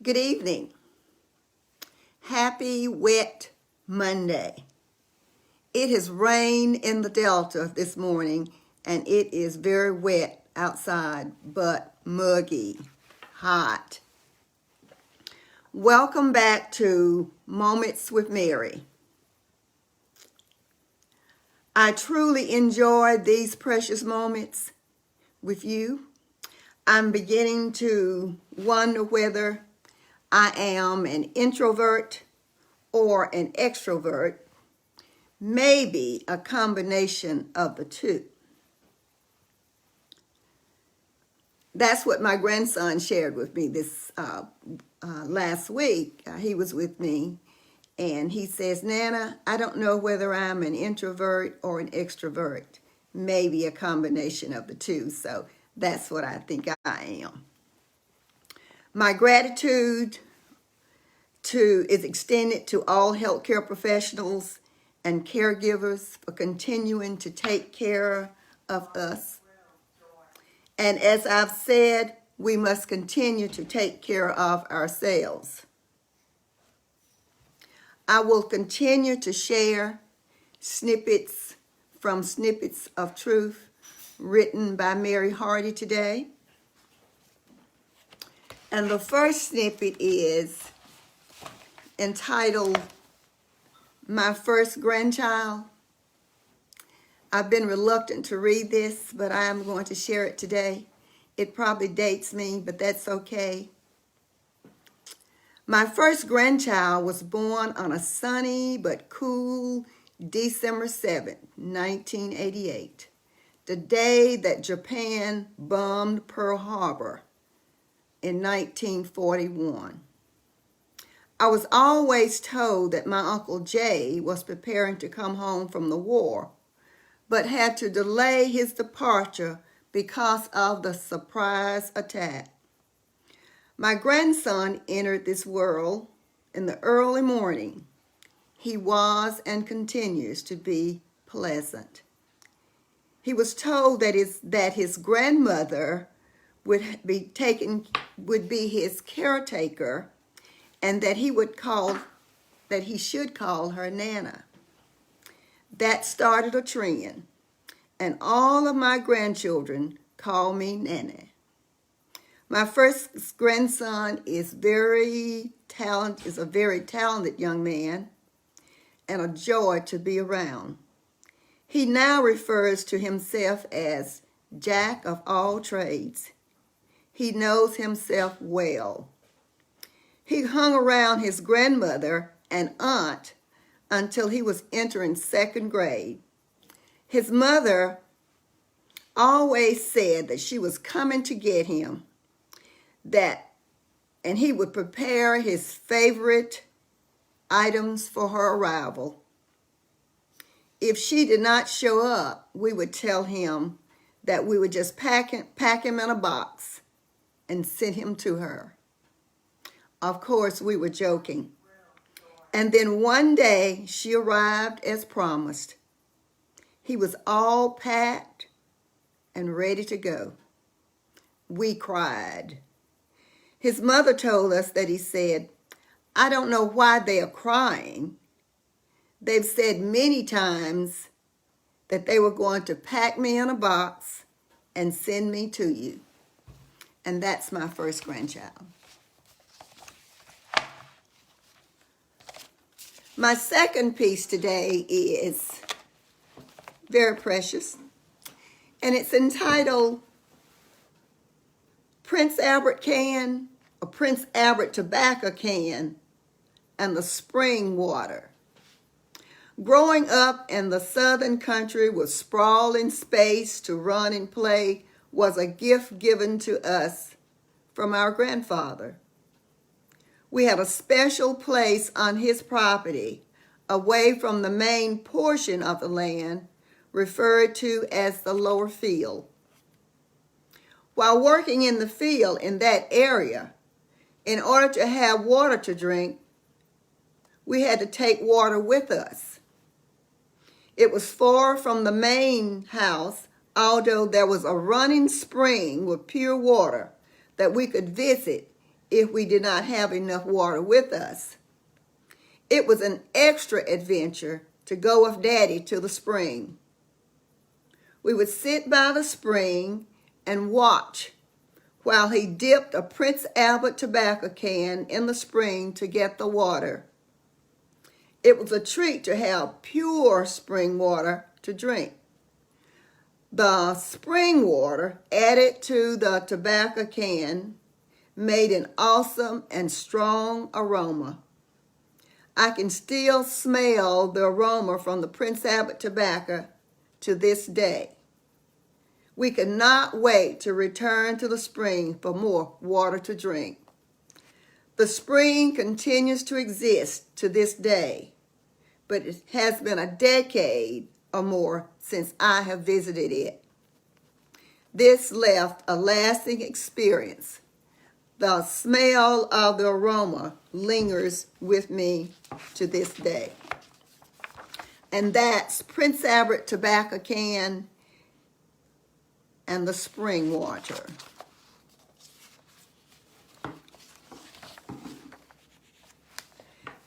Good evening. Happy wet Monday. It has rained in the Delta this morning and it is very wet outside, but muggy, hot. Welcome back to Moments with Mary. I truly enjoy these precious moments with you. I'm beginning to wonder whether I am an introvert or an extrovert, maybe a combination of the two. That's what my grandson shared with me this last week. He was with me, and he says, Nana, I don't know whether I'm an introvert or an extrovert, maybe a combination of the two. So that's what I think I am. My gratitude is extended to all healthcare professionals and caregivers for continuing to take care of us. And as I've said, we must continue to take care of ourselves. I will continue to share snippets from Snippets of Truth written by Mary Hardy today. And the first snippet is entitled, My First Grandchild. I've been reluctant to read this, but I am going to share it today. It probably dates me, but that's okay. My first grandchild was born on a sunny but cool December 7th, 1988, the day that Japan bombed Pearl Harbor in 1941. I was always told that my Uncle Jay was preparing to come home from the war, but had to delay his departure because of the surprise attack. My grandson entered this world in the early morning. He was and continues to be pleasant. He was told that his grandmother would be his caretaker, and that he should call her Nana. That started a trend, and all of my grandchildren call me Nana. My first grandson is a very talented young man and a joy to be around. He now refers to himself as Jack of all trades. He knows himself well. He hung around his grandmother and aunt until he was entering second grade. His mother always said that she was coming to get him, and he would prepare his favorite items for her arrival. If she did not show up, we would tell him that we would just pack him in a box and send him to her. Of course, we were joking. And then one day, she arrived as promised. He was all packed and ready to go. We cried. His mother told us that he said, I don't know why they are crying. They've said many times that they were going to pack me in a box and send me to you. And that's my first grandchild. My second piece today is very precious, and it's entitled Prince Albert Can, or Prince Albert Tobacco Can, and the Spring Water. Growing up in the southern country with sprawling space to run and play was a gift given to us from our grandfather. We had a special place on his property, away from the main portion of the land, referred to as the lower field. While working in the field in that area, in order to have water to drink, we had to take water with us. It was far from the main house, although there was a running spring with pure water that we could visit if we did not have enough water with us. It was an extra adventure to go with Daddy to the spring. We would sit by the spring and watch while he dipped a Prince Albert tobacco can in the spring to get the water. It was a treat to have pure spring water to drink. The spring water added to the tobacco can made an awesome and strong aroma. I can still smell the aroma from the Prince Albert tobacco to this day. We could not wait to return to the spring for more water to drink. The spring continues to exist to this day, but it has been a decade or more since I have visited it. This left a lasting experience. The smell of the aroma lingers with me to this day. And that's Prince Albert tobacco can and the spring water.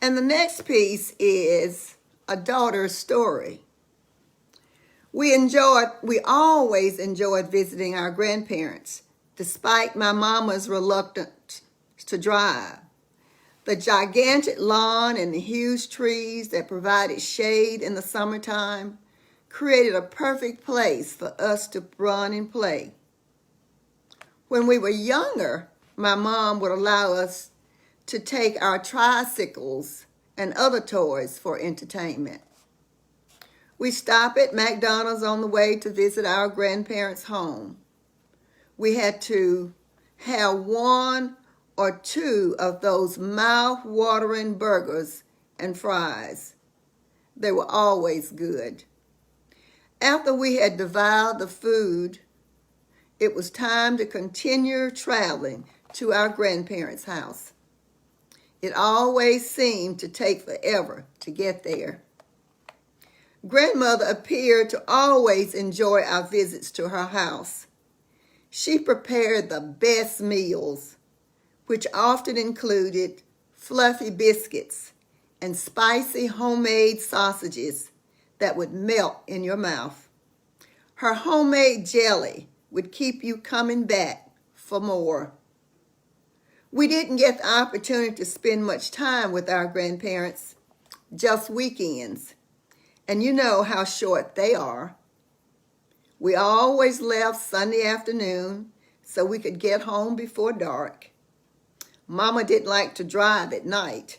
And the next piece is a daughter's story. We always enjoyed visiting our grandparents, despite my mama's reluctance to drive. The gigantic lawn and the huge trees that provided shade in the summertime created a perfect place for us to run and play. When we were younger, my mom would allow us to take our tricycles and other toys for entertainment. We stopped at McDonald's on the way to visit our grandparents' home. We had to have one or two of those mouth-watering burgers and fries. They were always good. After we had devoured the food, it was time to continue traveling to our grandparents' house. It always seemed to take forever to get there. Grandmother appeared to always enjoy our visits to her house. She prepared the best meals, which often included fluffy biscuits and spicy homemade sausages that would melt in your mouth. Her homemade jelly would keep you coming back for more. We didn't get the opportunity to spend much time with our grandparents, just weekends. And you know how short they are. We always left Sunday afternoon so we could get home before dark. Mama didn't like to drive at night.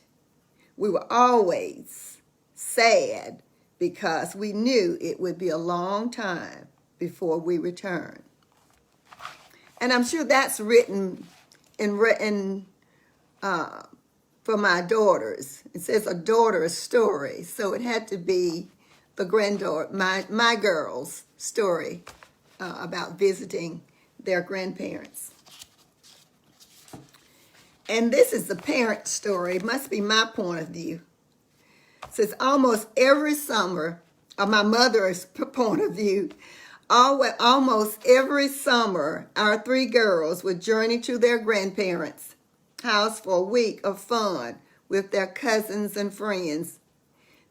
We were always sad because we knew it would be a long time before we returned. And I'm sure that's written for my daughters. It says a daughter's story, so it had to be the granddaughter, my girls' story about visiting their grandparents. And this is the parent story. It must be my point of view. It says almost every summer, or my mother's point of view, almost every summer, our three girls would journey to their grandparents' house for a week of fun with their cousins and friends.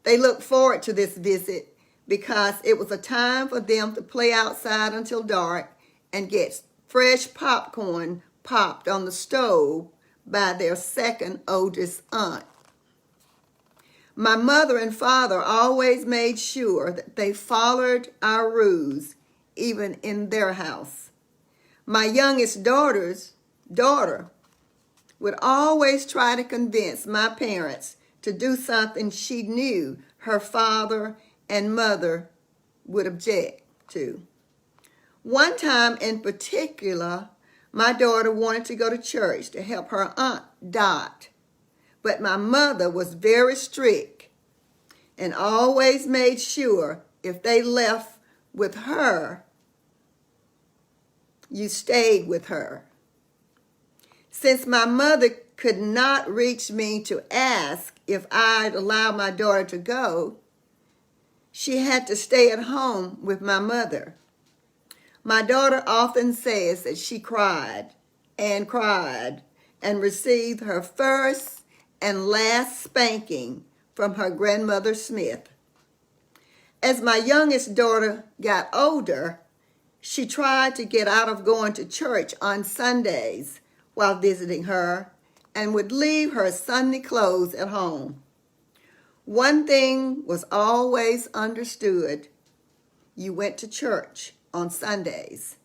They looked forward to this visit because it was a time for them to play outside until dark and get fresh popcorn popped on the stove by their second oldest aunt. My mother and father always made sure that they followed our rules, even in their house. My youngest daughter would always try to convince my parents to do something she knew her father and mother would object to. One time in particular, my daughter wanted to go to church to help her aunt Dot, but my mother was very strict and always made sure if they left with her, you stayed with her. Since my mother could not reach me to ask if I'd allow my daughter to go, she had to stay at home with my mother. My daughter often says that she cried and cried and received her first and last spanking from her grandmother Smith. As my youngest daughter got older, she tried to get out of going to church on Sundays while visiting her and would leave her Sunday clothes at home. One thing was always understood: you went to church on Sundays,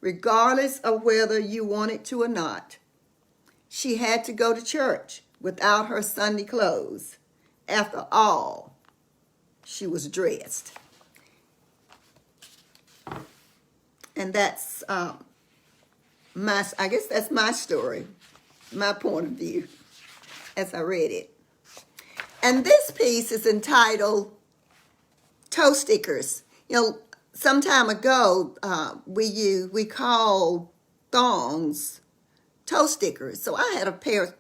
regardless of whether you wanted to or not. She had to go to church without her Sunday clothes. After all, she was dressed. And that's I guess that's my story, my point of view as I read it. And this piece is entitled Toe Stickers. You know, some time ago, we called thongs toe stickers. So I had a pair of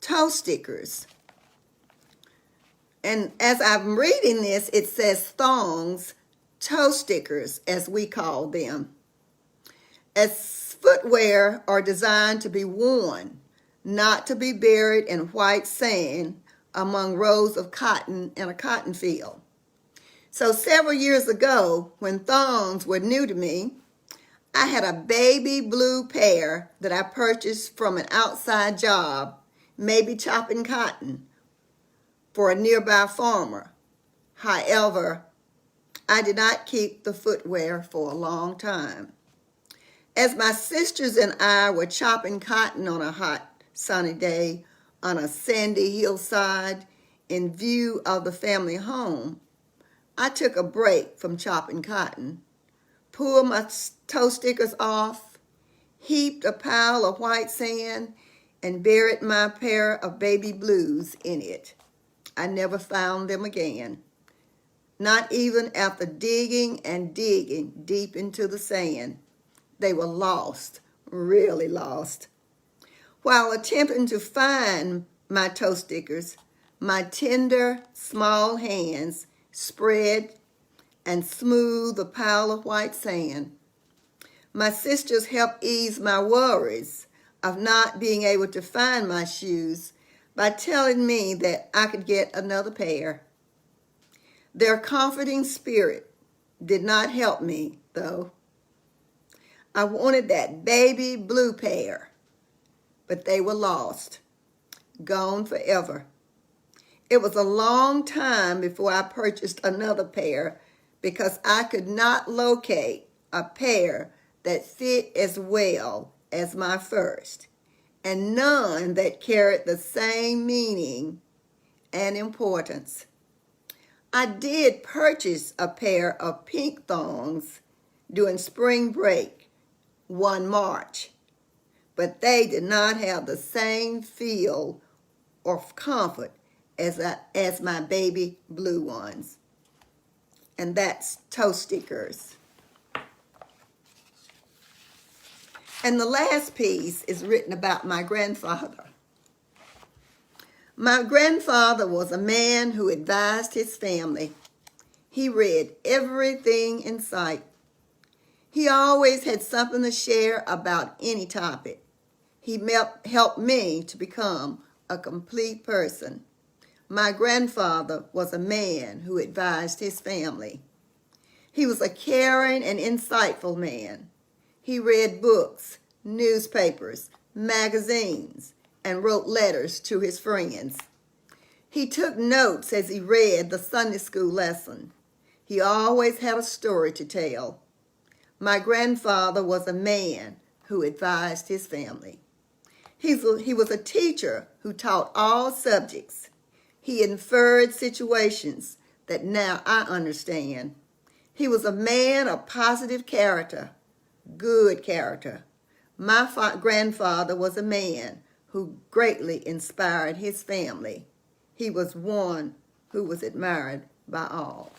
toe stickers. And as I'm reading this, it says thongs, toe stickers, as we call them. As footwear are designed to be worn, not to be buried in white sand among rows of cotton in a cotton field. So several years ago, when thongs were new to me, I had a baby blue pair that I purchased from an outside job, maybe chopping cotton, for a nearby farmer. However, I did not keep the footwear for a long time. As my sisters and I were chopping cotton on a hot, sunny day on a sandy hillside in view of the family home, I took a break from chopping cotton, pulled my toe stickers off, heaped a pile of white sand, and buried my pair of baby blues in it. I never found them again, not even after digging and digging deep into the sand. They were lost, really lost. While attempting to find my toe stickers, my tender, small hands spread and smoothed a pile of white sand. My sisters helped ease my worries of not being able to find my shoes by telling me that I could get another pair. Their comforting spirit did not help me, though. I wanted that baby blue pair, but they were lost, gone forever. It was a long time before I purchased another pair because I could not locate a pair that fit as well as my first, and none that carried the same meaning and importance. I did purchase a pair of pink thongs during spring break one March, but they did not have the same feel or comfort as my baby blue ones. And that's toe stickers. And the last piece is written about my grandfather. My grandfather was a man who advised his family. He read everything in sight. He always had something to share about any topic. He helped me to become a complete person. My grandfather was a man who advised his family. He was a caring and insightful man. He read books, newspapers, magazines, and wrote letters to his friends. He took notes as he read the Sunday school lesson. He always had a story to tell. My grandfather was a man who advised his family. He was a teacher who taught all subjects. He inferred situations that now I understand. He was a man of positive character, good character. My grandfather was a man who greatly inspired his family. He was one who was admired by all.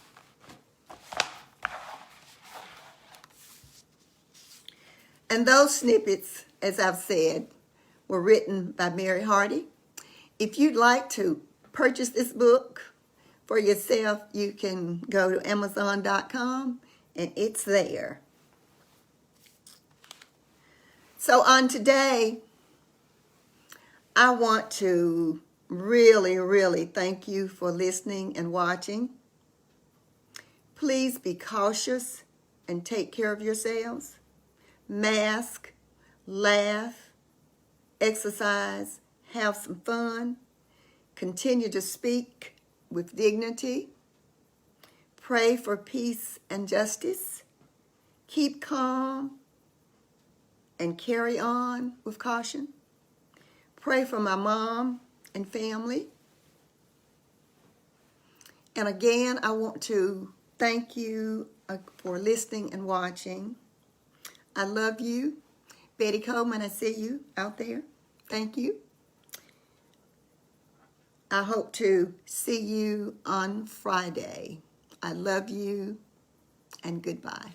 And those snippets, as I've said, were written by Mary Hardy. If you'd like to purchase this book for yourself, you can go to Amazon.com and it's there. So on today, I want to really thank you for listening and watching. Please be cautious and take care of yourselves. Mask, laugh, exercise, have some fun. Continue to speak with dignity. Pray for peace and justice. Keep calm and carry on with caution. Pray for my mom and family. And again, I want to thank you for listening and watching. I love you. Betty Coleman, I see you out there. Thank you. I hope to see you on Friday. I love you, and goodbye.